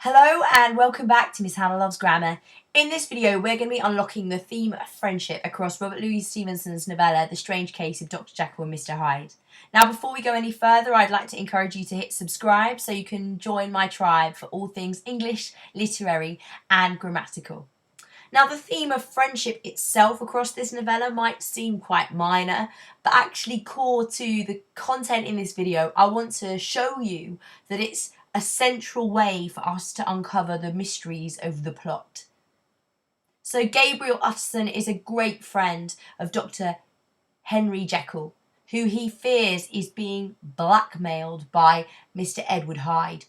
Hello and welcome back to Miss Hannah Loves Grammar. In this video we're going to be unlocking the theme of friendship across Robert Louis Stevenson's novella The Strange Case of Dr. Jekyll and Mr. Hyde. Now before we go any further, I'd like to encourage you to hit subscribe so you can join my tribe for all things English, literary and grammatical. Now the theme of friendship itself across this novella might seem quite minor, but actually core to the content in this video. I want to show you that it's a central way for us to uncover the mysteries of the plot. So Gabriel Utterson is a great friend of Dr. Henry Jekyll, who he fears is being blackmailed by Mr. Edward Hyde.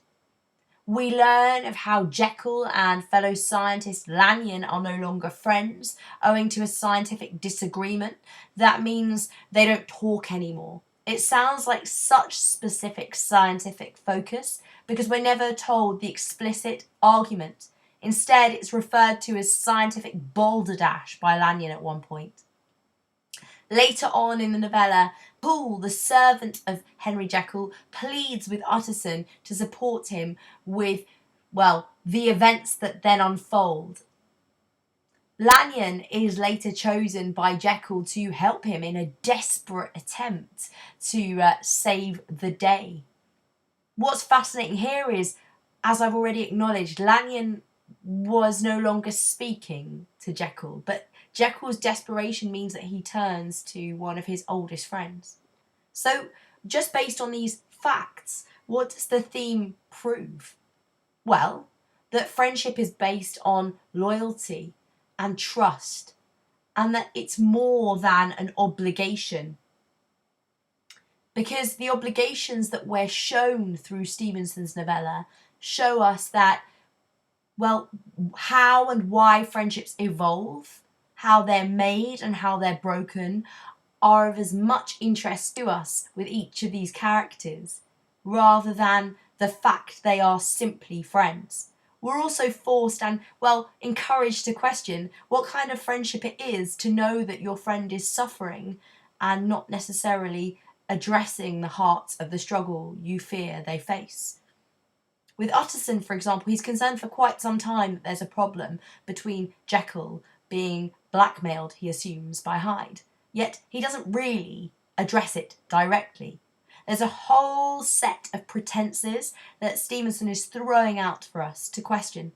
We learn of how Jekyll and fellow scientist Lanyon are no longer friends owing to a scientific disagreement. That means they don't talk anymore. It sounds like such specific scientific focus because we're never told the explicit argument. Instead, it's referred to as scientific balderdash by Lanyon at one point. Later on in the novella, Paul, the servant of Henry Jekyll, pleads with Utterson to support him with, the events that then unfold. Lanyon is later chosen by Jekyll to help him in a desperate attempt to save the day. What's fascinating here is, as I've already acknowledged, Lanyon was no longer speaking to Jekyll, but Jekyll's desperation means that he turns to one of his oldest friends. So, just based on these facts, what does the theme prove? Well, that friendship is based on loyalty and trust, and that it's more than an obligation. Because the obligations that we're shown through Stevenson's novella show us that, how and why friendships evolve, how they're made and how they're broken, are of as much interest to us with each of these characters, rather than the fact they are simply friends. We're also forced and, encouraged to question what kind of friendship it is to know that your friend is suffering and not necessarily addressing the heart of the struggle you fear they face. With Utterson, for example, he's concerned for quite some time that there's a problem between Jekyll being blackmailed, he assumes, by Hyde. Yet he doesn't really address it directly. There's a whole set of pretenses that Stevenson is throwing out for us to question,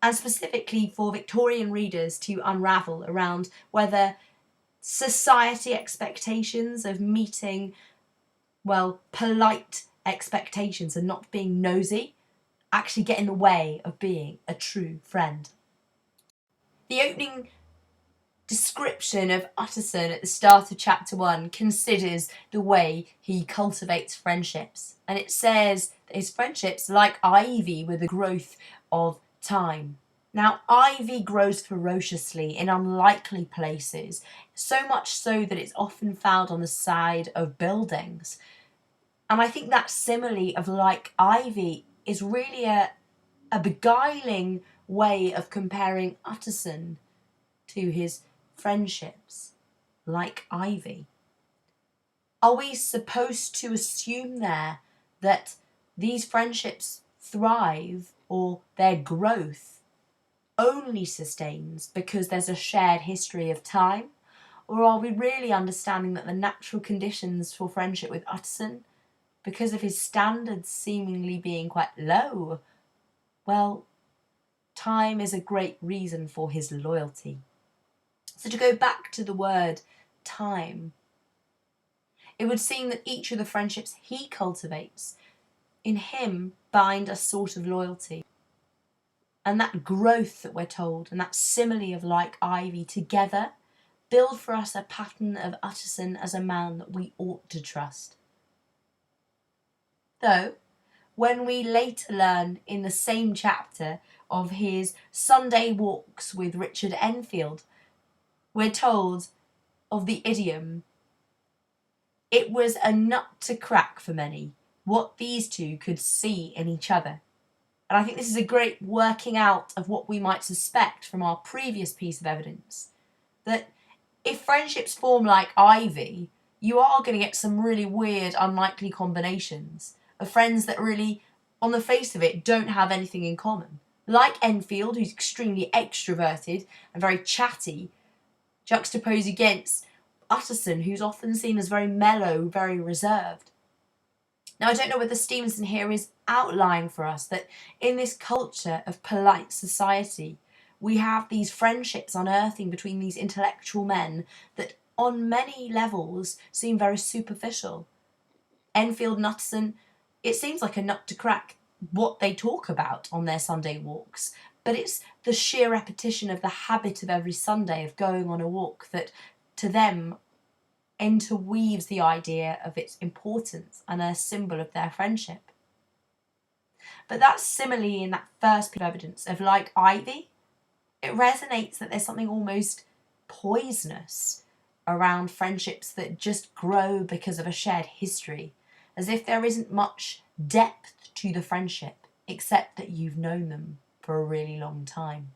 and specifically for Victorian readers to unravel around whether society expectations of meeting, polite expectations and not being nosy actually get in the way of being a true friend. The opening description of Utterson at the start of chapter 1 considers the way he cultivates friendships, and it says that his friendships, like ivy, were the growth of time. Now, ivy grows ferociously in unlikely places, so much so that it's often found on the side of buildings. And I think that simile of like ivy is really a beguiling way of comparing Utterson to his friendships, like ivy. Are we supposed to assume there that these friendships thrive or their growth only sustains because there's a shared history of time? Or are we really understanding that the natural conditions for friendship with Utterson, because of his standards seemingly being quite low, time is a great reason for his loyalty? So to go back to the word time, it would seem that each of the friendships he cultivates in him bind a sort of loyalty. And that growth that we're told, and that simile of like ivy together, build for us a pattern of Utterson as a man that we ought to trust. Though, when we later learn in the same chapter of his Sunday walks with Richard Enfield, we're told of the idiom, "It was a nut to crack for many, what these two could see in each other." And I think this is a great working out of what we might suspect from our previous piece of evidence, that if friendships form like ivy, you are going to get some really weird, unlikely combinations of friends that really on the face of it, don't have anything in common. Like Enfield, who's extremely extroverted and very chatty, juxtaposed against Utterson, who's often seen as very mellow, very reserved. Now, I don't know whether Stevenson here is outlining for us that in this culture of polite society, we have these friendships unearthing between these intellectual men that on many levels seem very superficial. Enfield and Utterson, it seems like a nut to crack what they talk about on their Sunday walks, but it's the sheer repetition of the habit of every Sunday of going on a walk that to them interweaves the idea of its importance and a symbol of their friendship. But that's similarly in that first piece of evidence of like ivy. It resonates that there's something almost poisonous around friendships that just grow because of a shared history, as if there isn't much depth to the friendship except that you've known them for a really long time.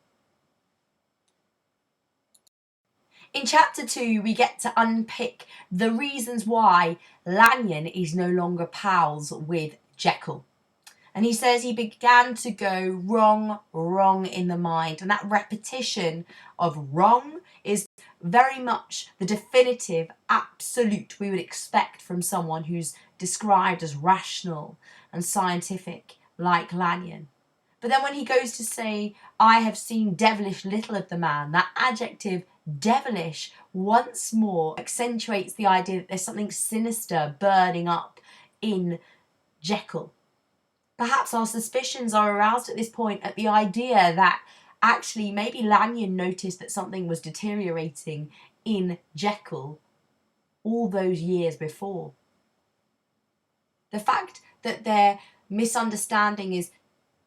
In chapter 2, we get to unpick the reasons why Lanyon is no longer pals with Jekyll. And he says he began to go wrong in the mind. And that repetition of wrong is very much the definitive absolute we would expect from someone who's described as rational and scientific like Lanyon. But then when he goes to say, I have seen devilish little of the man, that adjective devilish once more accentuates the idea that there's something sinister burning up in Jekyll. Perhaps our suspicions are aroused at this point at the idea that actually maybe Lanyon noticed that something was deteriorating in Jekyll all those years before. The fact that their misunderstanding is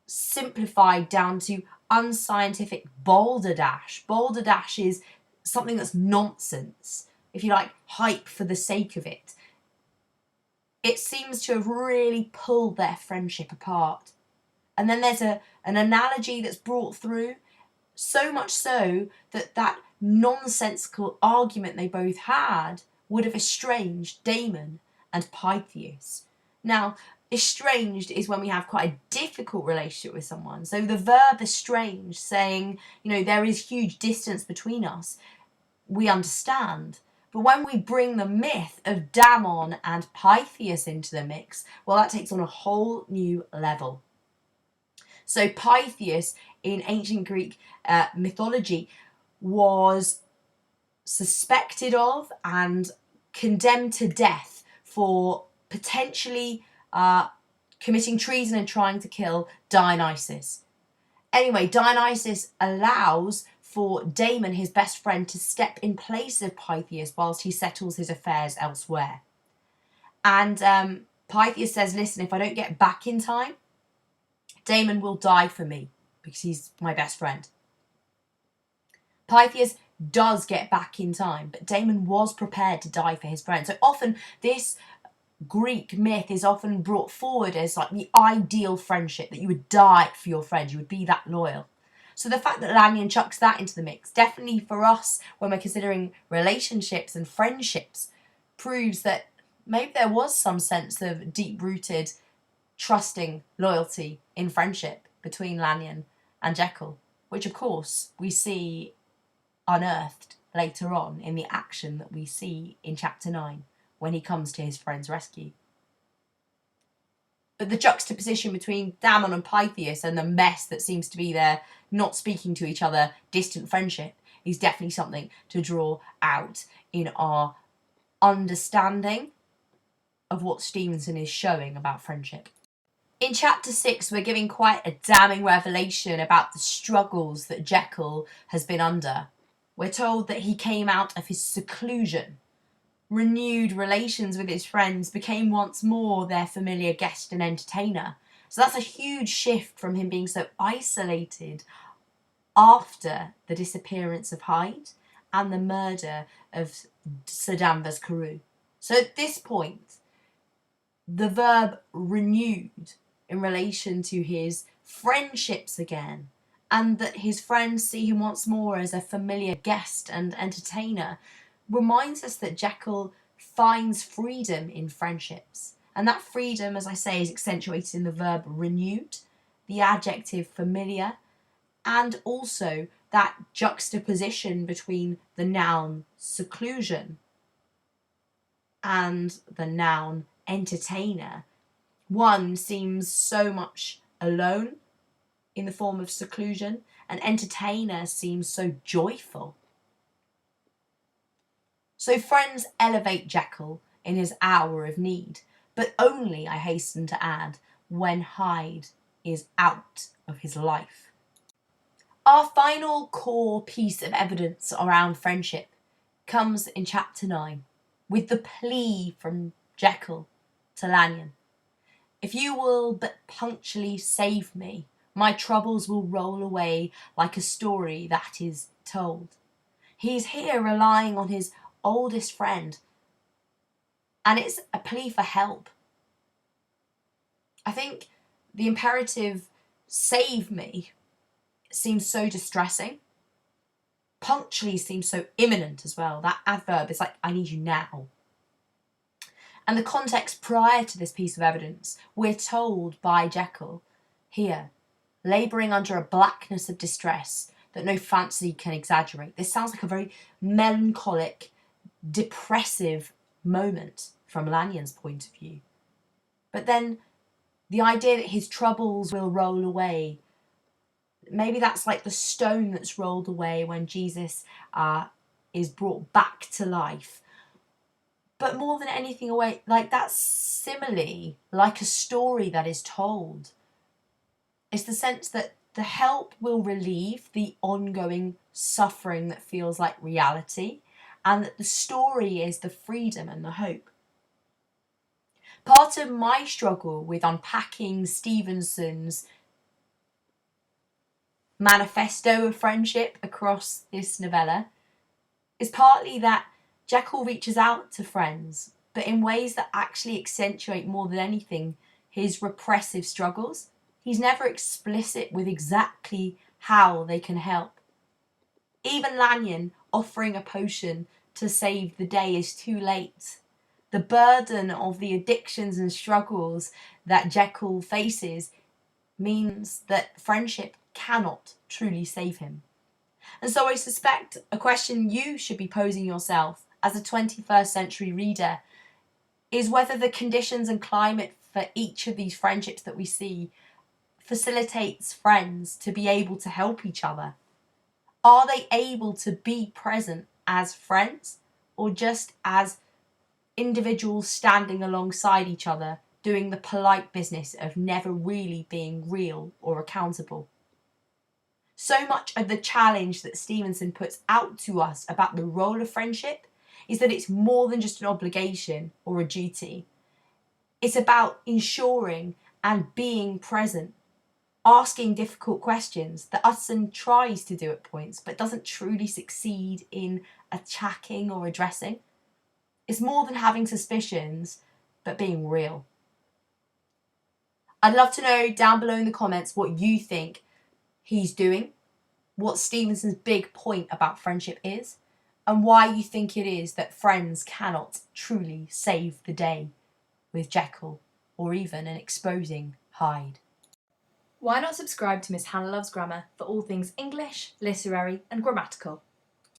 simplified down to unscientific balderdash. Balderdash is something that's nonsense, if you like, hype for the sake of it. It seems to have really pulled their friendship apart. And then there's an analogy that's brought through, so much so that that nonsensical argument they both had would have estranged Damon and Pythias. Now, estranged is when we have quite a difficult relationship with someone. So the verb estranged, saying, there is huge distance between us, we understand. But when we bring the myth of Damon and Pythias into the mix, well, that takes on a whole new level. So Pythias in ancient Greek mythology was suspected of and condemned to death for potentially committing treason and trying to kill Dionysus. Anyway, Dionysus allows for Damon, his best friend, to step in place of Pythias whilst he settles his affairs elsewhere. And Pythias says, listen, if I don't get back in time, Damon will die for me because he's my best friend. Pythias does get back in time, but Damon was prepared to die for his friend. So often this Greek myth is often brought forward as like the ideal friendship, that you would die for your friend, you would be that loyal. So the fact that Lanyon chucks that into the mix, definitely for us when we're considering relationships and friendships, proves that maybe there was some sense of deep-rooted, trusting loyalty in friendship between Lanyon and Jekyll, which of course we see unearthed later on in the action that we see in chapter 9 when he comes to his friend's rescue. But the juxtaposition between Damon and Pythias and the mess that seems to be their not speaking to each other, distant friendship, is definitely something to draw out in our understanding of what Stevenson is showing about friendship. In chapter 6, we're giving quite a damning revelation about the struggles that Jekyll has been under. We're told that he came out of his seclusion, renewed relations with his friends, became once more their familiar guest and entertainer. So that's a huge shift from him being so isolated after the disappearance of Hyde and the murder of Sir Danvers Carew. So at this point, the verb renewed in relation to his friendships again, and that his friends see him once more as a familiar guest and entertainer, reminds us that Jekyll finds freedom in friendships And that freedom, as I say, is accentuated in the verb renewed, the adjective familiar, and also that juxtaposition between the noun seclusion and the noun entertainer. One seems so much alone in the form of seclusion, and entertainer seems so joyful. So friends elevate Jekyll in his hour of need, but only, I hasten to add, when Hyde is out of his life. Our final core piece of evidence around friendship comes in chapter 9, with the plea from Jekyll to Lanyon. If you will but punctually save me, my troubles will roll away like a story that is told. He's here relying on his oldest friend, and it's a plea for help. I think the imperative save me seems so distressing. Punctually seems so imminent as well. That adverb is like, I need you now. And the context prior to this piece of evidence, we're told by Jekyll here, labouring under a blackness of distress that no fancy can exaggerate. This sounds like a very melancholic, depressive moment from Lanyon's point of view. But then the idea that his troubles will roll away, maybe that's like the stone that's rolled away when Jesus is brought back to life. But more than anything away, like that simile, like a story that is told. It's the sense that the help will relieve the ongoing suffering that feels like reality, and that the story is the freedom and the hope. Part of my struggle with unpacking Stevenson's manifesto of friendship across this novella is partly that Jekyll reaches out to friends, but in ways that actually accentuate more than anything his repressive struggles. He's never explicit with exactly how they can help. Even Lanyon offering a potion to save the day is too late. The burden of the addictions and struggles that Jekyll faces means that friendship cannot truly save him. And so I suspect a question you should be posing yourself as a 21st century reader is whether the conditions and climate for each of these friendships that we see facilitates friends to be able to help each other. Are they able to be present as friends, or just as individuals standing alongside each other doing the polite business of never really being real or accountable? So much of the challenge that Stevenson puts out to us about the role of friendship is that it's more than just an obligation or a duty. It's about ensuring and being present, asking difficult questions that Utson tries to do at points but doesn't truly succeed in attacking or addressing. It's more than having suspicions, but being real. I'd love to know down below in the comments what you think he's doing, what Stevenson's big point about friendship is, and why you think it is that friends cannot truly save the day with Jekyll, or even an exposing Hyde. Why not subscribe to Miss Hannah Loves Grammar for all things English, literary and grammatical?